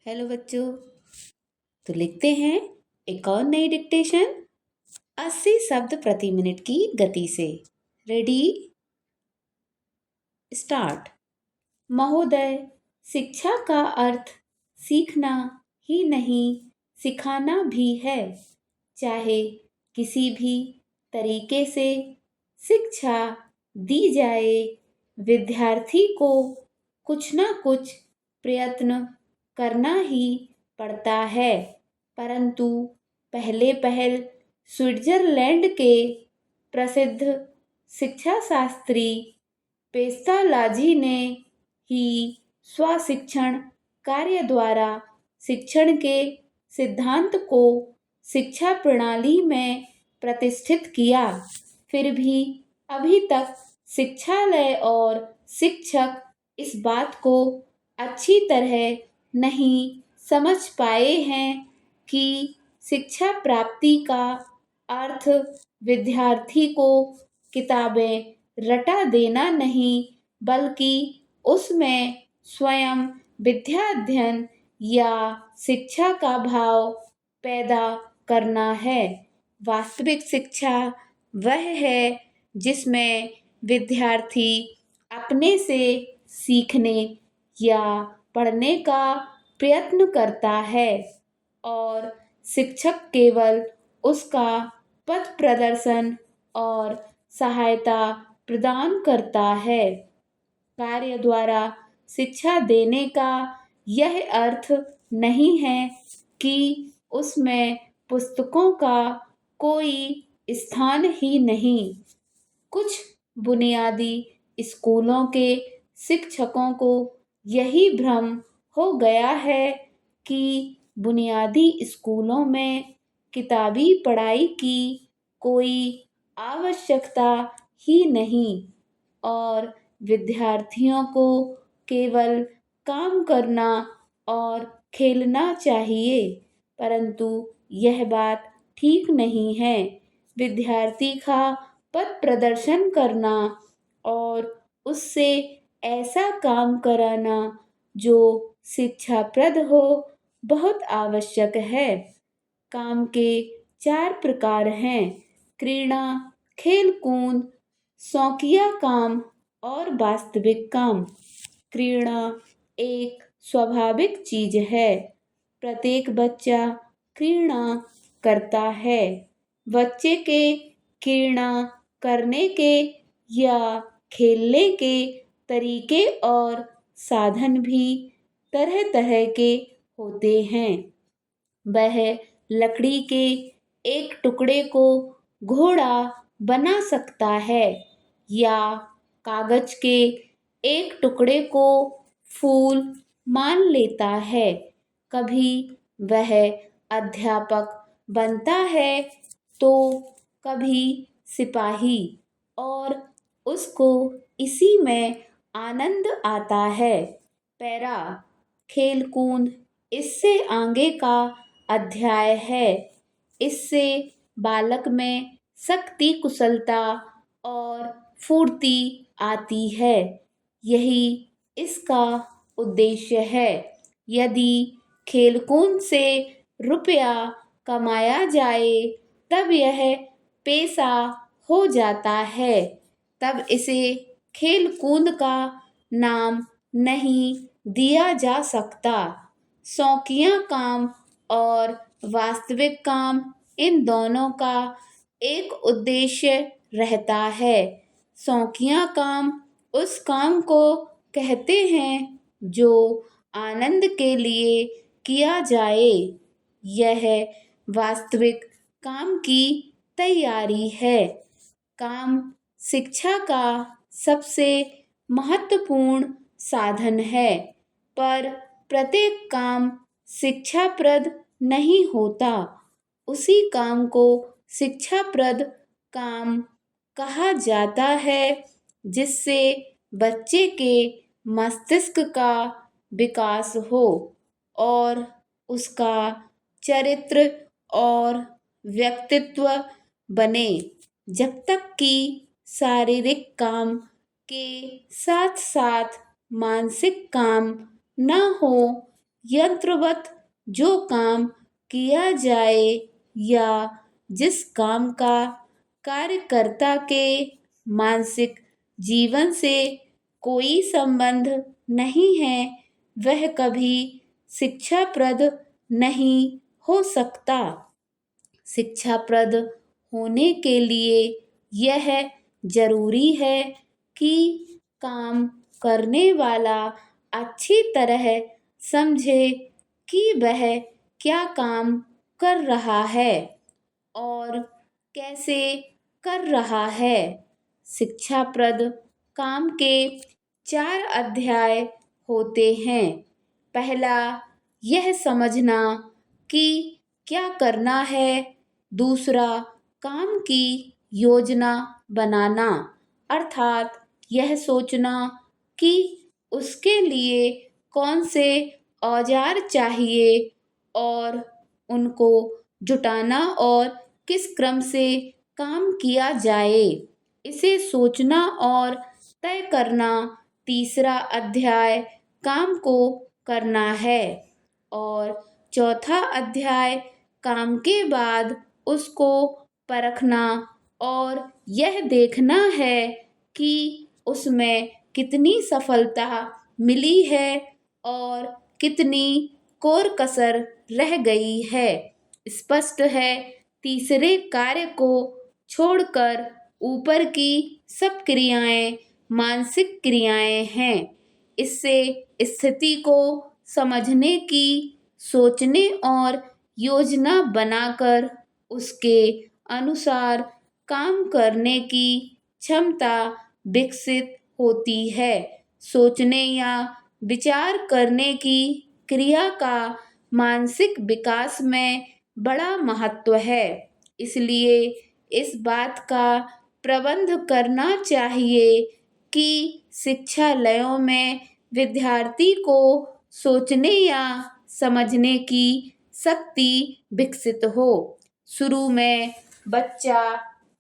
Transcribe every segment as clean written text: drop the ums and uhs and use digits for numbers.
Hello बच्चों। तो लिखते हैं एक और नई डिक्टेशन 80 शब्द प्रति मिनट की गति से। Ready, start. महोदय, शिक्षा का अर्थ सीखना ही नहीं, सिखाना भी है। चाहे किसी भी तरीके से शिक्षा दी जाए, विद्यार्थी को कुछ ना कुछ प्रयत्न करना ही पड़ता है। परंतु पहले स्विट्जरलैंड के प्रसिद्ध शिक्षा शास्त्री पेस्टालाजी ने ही स्वशिक्षण कार्य द्वारा शिक्षण के सिद्धांत को शिक्षा प्रणाली में प्रतिष्ठित किया। फिर भी अभी तक शिक्षालय और शिक्षक इस बात को अच्छी तरह नहीं समझ पाए हैं कि शिक्षा प्राप्ति का अर्थ विद्यार्थी को किताबें रटा देना नहीं, बल्कि उसमें स्वयं विद्या अध्ययन या शिक्षा का भाव पैदा करना है। वास्तविक शिक्षा वह है जिसमें विद्यार्थी अपने से सीखने या पढ़ने का प्रयत्न करता है और शिक्षक केवल उसका पथ प्रदर्शन और सहायता प्रदान करता है। कार्य द्वारा शिक्षा देने का यह अर्थ नहीं है कि उसमें पुस्तकों का कोई स्थान ही नहीं। कुछ बुनियादी स्कूलों के शिक्षकों को यही भ्रम हो गया है कि बुनियादी स्कूलों में किताबी पढ़ाई की कोई आवश्यकता ही नहीं और विद्यार्थियों को केवल काम करना और खेलना चाहिए। परंतु यह बात ठीक नहीं है। विद्यार्थी का पथ प्रदर्शन करना और उससे ऐसा काम कराना जो शिक्षाप्रद हो बहुत आवश्यक है। काम के 4 प्रकार हैं: क्रीड़ा, खेल कूद, शौकिया काम और वास्तविक काम। क्रीड़ा एक स्वाभाविक चीज है। प्रत्येक बच्चा क्रीड़ा करता है। बच्चे के क्रीड़ा करने के या खेलने के तरीके और साधन भी तरह तरह के होते हैं। वह लकड़ी के एक टुकड़े को घोड़ा बना सकता है या कागज के एक टुकड़े को फूल मान लेता है। कभी वह अध्यापक बनता है तो कभी सिपाही, और उसको इसी में आनंद आता है। पैरा खेल कूद इससे आगे का अध्याय है। इससे बालक में शक्ति, कुशलता और फुर्ती आती है। यही इसका उद्देश्य है। यदि खेलकूद से रुपया कमाया जाए तब यह पेशा हो जाता है, तब इसे खेल कूद का नाम नहीं दिया जा सकता। शौकिया काम और वास्तविक काम, इन दोनों का एक उद्देश्य रहता है। शौकिया काम उस काम को कहते हैं जो आनंद के लिए किया जाए। यह वास्तविक काम की तैयारी है। काम शिक्षा का सबसे महत्वपूर्ण साधन है, पर प्रत्येक काम शिक्षाप्रद नहीं होता। उसी काम को शिक्षाप्रद काम कहा जाता है जिससे बच्चे के मस्तिष्क का विकास हो और उसका चरित्र और व्यक्तित्व बने। जब तक कि शारीरिक काम के साथ साथ मानसिक काम न हो यंत्रवत जो काम किया जाए या जिस काम का कार्यकर्ता के मानसिक जीवन से कोई संबंध नहीं है, वह कभी शिक्षाप्रद नहीं हो सकता। शिक्षाप्रद होने के लिए यह जरूरी है कि काम करने वाला अच्छी तरह समझे कि वह क्या काम कर रहा है और कैसे कर रहा है। शिक्षाप्रद काम के 4 अध्याय होते हैं। पहला, यह समझना कि क्या करना है। दूसरा, काम की योजना बनाना, अर्थात यह सोचना कि उसके लिए कौन से औजार चाहिए और उनको जुटाना और किस क्रम से काम किया जाए, इसे सोचना और तय करना। तीसरा अध्याय काम को करना है और चौथा अध्याय काम के बाद उसको परखना और यह देखना है कि उसमें कितनी सफलता मिली है और कितनी कोर कसर रह गई है। स्पष्ट है, तीसरे कार्य को छोड़कर ऊपर की सब क्रियाएं मानसिक क्रियाएं हैं। इससे स्थिति को समझने की, सोचने और योजना बनाकर उसके अनुसार काम करने की क्षमता विकसित होती है। सोचने या विचार करने की क्रिया का मानसिक विकास में बड़ा महत्व है। इसलिए इस बात का प्रबंध करना चाहिए कि शिक्षालयों में विद्यार्थी को सोचने या समझने की शक्ति विकसित हो। शुरू में बच्चा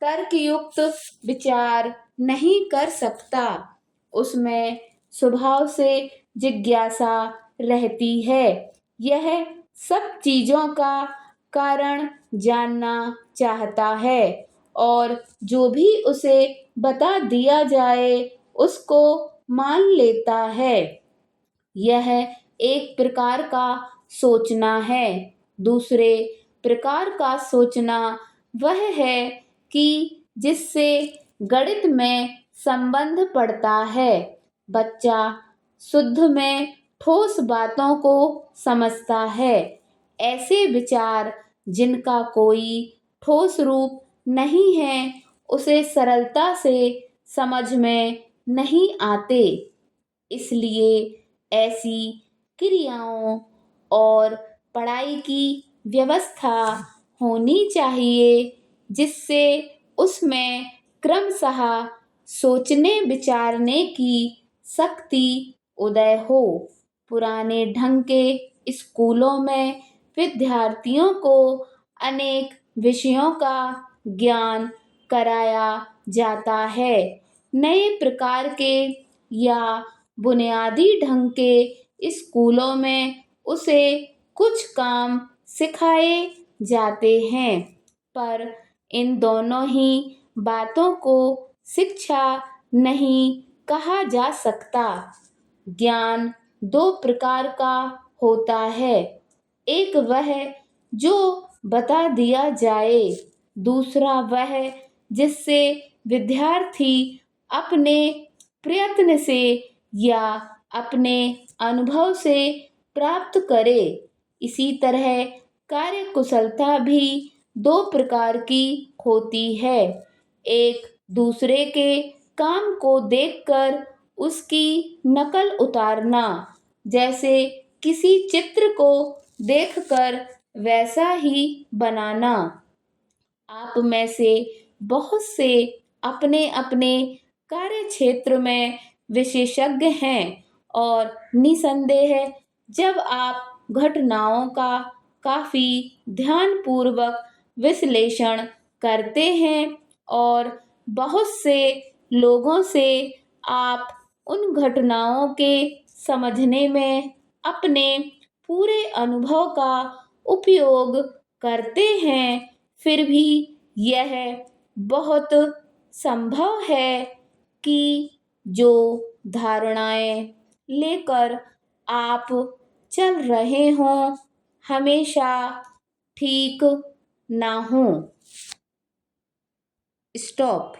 तर्कयुक्त विचार नहीं कर सकता, उसमें स्वभाव से जिज्ञासा रहती है। यह सब चीजों का कारण जानना चाहता है और जो भी उसे बता दिया जाए उसको मान लेता है। यह एक प्रकार का सोचना है। दूसरे प्रकार का सोचना वह है कि जिससे गणित में संबंध पड़ता है। बच्चा शुद्ध में ठोस बातों को समझता है। ऐसे विचार जिनका कोई ठोस रूप नहीं है उसे सरलता से समझ में नहीं आते। इसलिए ऐसी क्रियाओं और पढ़ाई की व्यवस्था होनी चाहिए जिससे उसमें क्रमशः सोचने विचारने की शक्ति उदय हो। पुराने ढंग के स्कूलों में विद्यार्थियों को अनेक विषयों का ज्ञान कराया जाता है। नए प्रकार के या बुनियादी ढंग के स्कूलों में उसे कुछ काम सिखाए जाते हैं, पर इन दोनों ही बातों को शिक्षा नहीं कहा जा सकता। ज्ञान 2 प्रकार का होता है। एक वह जो बता दिया जाए, दूसरा वह जिससे विद्यार्थी अपने प्रयत्न से या अपने अनुभव से प्राप्त करे। इसी तरह कार्यकुशलता भी 2 प्रकार की होती है। एक दूसरे के काम को देखकर उसकी नकल उतारना, जैसे किसी चित्र को देखकर वैसा ही बनाना। आप में से बहुत से अपने अपने कार्य क्षेत्र में विशेषज्ञ हैं और निसंदेह जब आप घटनाओं का काफी ध्यानपूर्वक विश्लेषण करते हैं और बहुत से लोगों से आप उन घटनाओं के समझने में अपने पूरे अनुभव का उपयोग करते हैं, फिर भी यह बहुत संभव है कि जो धारणाएं लेकर आप चल रहे हों हमेशा ठीक ना हो। स्टॉप।